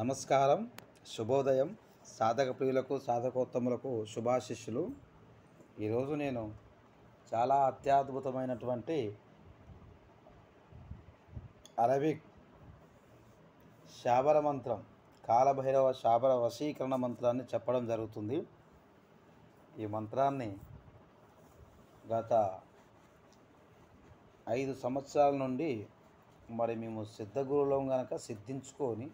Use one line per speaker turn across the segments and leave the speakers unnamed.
నమస్కారం, శుభోదయం. సాధక ప్రియులకు సాధకోత్తములకు శుభాశిష్యులు. ఈరోజు నేను చాలా అత్యద్భుతమైనటువంటి అరబిక్ శాబర మంత్రం, కాలభైరవ శాబర వశీకరణ మంత్రాన్ని చెప్పడం జరుగుతుంది. ఈ మంత్రాన్ని గత 5 సంవత్సరాల నుండి మేము సిద్ధగురువులం గనక సిద్ధించుకొని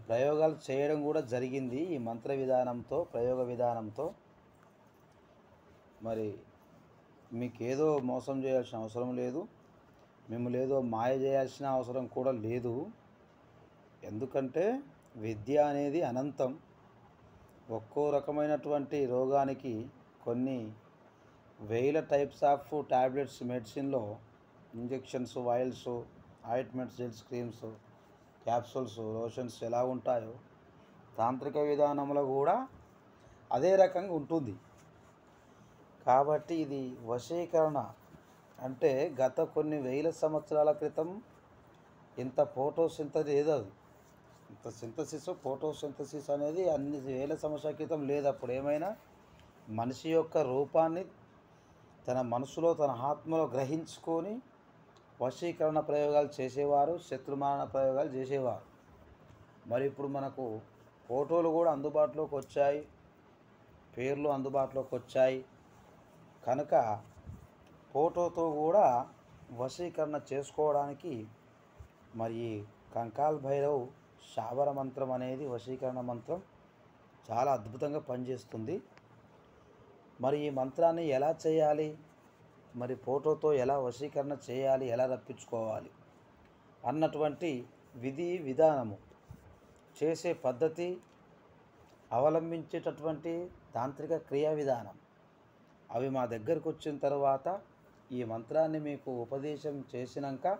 ప్రయోగాలు చేయడం కూడా జరిగింది. ఈ మంత్ర విధానంతో, ప్రయోగ విధానంతో మీకేదో మోసం చేయాల్సిన అవసరం లేదు, మిమ్మల్ని ఏదో మాయ చేయాల్సిన అవసరం కూడా లేదు. ఎందుకంటే విద్య అనేది అనంతం. ఒక్కో రకమైనటువంటి రోగానికి కొన్ని వేల టైప్స్ ఆఫ్ టాబ్లెట్స్, మెడిసిన్లో injections, oils, ointments, gels, creams, capsules, lotions ఎలా ఉంటాయో తాంత్రిక విధానంలో కూడా అదే రకంగా ఉంటుంది. కాబట్టి ఇది వశీకరణ అంటే గత కొన్ని వేల సంవత్సరాల క్రితం ఇంత ఫోటోసింథసిస్ అనేది అన్ని వేల సంవత్సరాల క్రితం లేదు. అప్పుడు ఏమైనా మనిషి యొక్క రూపాన్ని తన మనసులో, తన ఆత్మలో గ్రహించుకొని వశీకరణ ప్రయోగాలు చేసేవారు, శత్రుమారణ ప్రయోగాలు చేసేవారు. ఇప్పుడు మనకు ఫోటోలు కూడా అందుబాటులోకి వచ్చాయి, పేర్లు అందుబాటులోకి వచ్చాయి కనుక ఫోటోతో కూడా వశీకరణ చేసుకోవడానికి కంకాల్ భైరవ్ శాబర మంత్రం అనేది వశీకరణ మంత్రం చాలా అద్భుతంగా పనిచేస్తుంది. ఈ మంత్రాన్ని ఎలా చేయాలి, ఫోటోతో ఎలా వశీకరణ చేయాలి, ఎలా రప్పించుకోవాలి అన్నటువంటి విధి విధానము, చేసే పద్ధతి, అవలంబించేటటువంటి తాంత్రిక క్రియా విధానం అవి మా దగ్గరకు వచ్చిన తర్వాత ఈ మంత్రాన్ని మీకు ఉపదేశం చేసినాక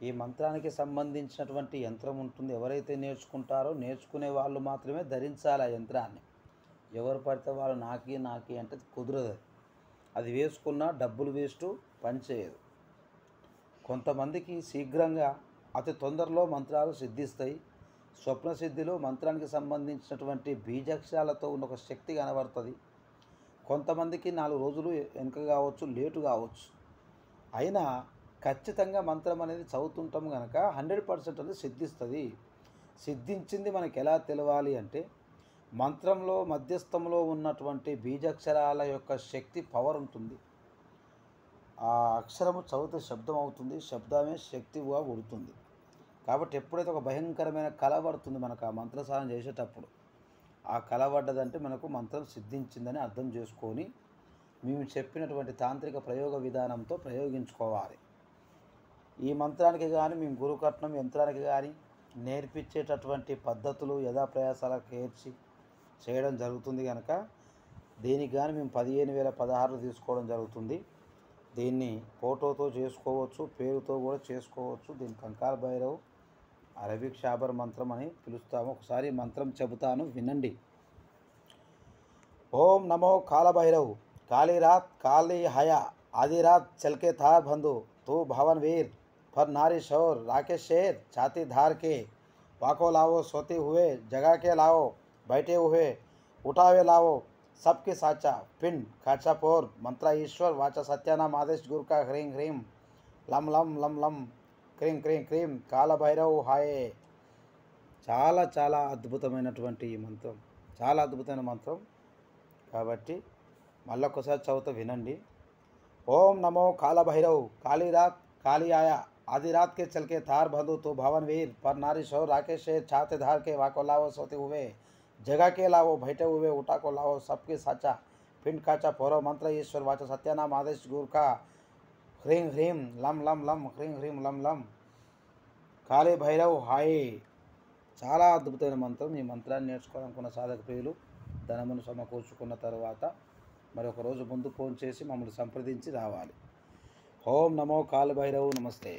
ఈ మంత్రానికి సంబంధించినటువంటి యంత్రం ఉంటుంది. ఎవరైతే నేర్చుకుంటారో నేర్చుకునే వాళ్ళు మాత్రమే ధరించాలి ఆ యంత్రాన్ని. ఎవరు పడితే వాళ్ళు నాకి అంటే కుదరదు. అది వేసుకున్నా డబ్బులు వేస్ట్, పనిచేయదు. కొంతమందికి శీఘ్రంగా అతి తొందరలో మంత్రాలు సిద్ధిస్తాయి. స్వప్న సిద్ధిలో మంత్రానికి సంబంధించినటువంటి బీజాక్షరాలతో ఉన్న ఒక శక్తి కనబడుతుంది. కొంతమందికి 4 రోజులు వెనుక కావచ్చు, లేటు కావచ్చు. అయినా ఖచ్చితంగా మంత్రం అనేది చదువుతుంటాం కనుక 100% అది సిద్ధిస్తుంది. సిద్ధించింది మనకు ఎలా తెలవాలి అంటే మంత్రంలో మధ్యస్థంలో ఉన్నటువంటి బీజాక్షరాల యొక్క శక్తి, పవర్ ఉంటుంది. ఆ అక్షరము చదివితే శబ్దం అవుతుంది, శబ్దమే శక్తిగా ఉడుతుంది. కాబట్టి ఎప్పుడైతే ఒక భయంకరమైన కళ పడుతుంది మనకు ఆ మంత్రసారం చేసేటప్పుడు, ఆ కళ పడ్డదంటే మనకు మంత్రం సిద్ధించిందని అర్థం చేసుకొని మేము చెప్పినటువంటి తాంత్రిక ప్రయోగ విధానంతో ప్రయోగించుకోవాలి. ఈ మంత్రానికి కానీ మేము గురుకట్నం యంత్రానికి కానీ నేర్పించేటటువంటి పద్ధతులు యథాప్రయాసాలకు ఏర్చి చేయడం జరుగుతుంది కనుక దీనికి కానీ మేము 15,016 తీసుకోవడం జరుగుతుంది. దీన్ని ఫోటోతో చేసుకోవచ్చు, పేరుతో కూడా చేసుకోవచ్చు. దీన్ని కంకాల్ భైరవ్ అరబిక్ శాబర్ మంత్రం అని పిలుస్తాము. ఒకసారి మంత్రం చెబుతాను, వినండి. ఓం నమో కాలభైరవ్. కాళీ రాత్ కాళీ హయా आधी रात चल के था बंधु तू भवन वीर पर नारी शोर राकेश शेर छाती धार के वाको लाओ सोते हुए जगा के लाओ बैठे हुए उठावे लाओ सबके साचा पिंड खाचा पोर मंत्रा ईश्वर वाचा सत्यानाम आदेश गुरु का ह्रीं ह्रीं लम लम लम लम क्रीं क्रीं क्रीं काल भैरव हाये. చాలా చాలా అద్భుతమైనటువంటి ఈ మంత్రం, చాలా అద్భుతమైన మంత్రం. కాబట్టి మళ్ళొకసారి చదువుతా, వినండి. ओम नमो काला भैरव. काली रात काली आया आधी रात के चल के थार बंधु तो भवन वीर पर नारी शोर राकेश शेर छाते धार के वाको लाओ सोते हुए जगह के लाओ बैठे हुए उठा को लाओ सबके साचा पिंड काचा फोरो मंत्र ईश्वर वाचा सत्यानाम आदेश गुरु का ह्रीं ह्रीं लम लम लम ह्रीं ह्रीं लम लम కాళీ భైరవ్ హాయ్. చాలా అద్భుతమైన మంత్రం. ఈ మంత్రాన్ని నేర్చుకోవాలనుకున్న సాధక ప్రియులు ధనమును సమకూర్చుకున్న తర్వాత ఒక రోజు ముందు ఫోన్ చేసి మమ్మల్ని సంప్రదించి రావాలి. ఓం నమో కాళీ భైరవ్. నమస్తే.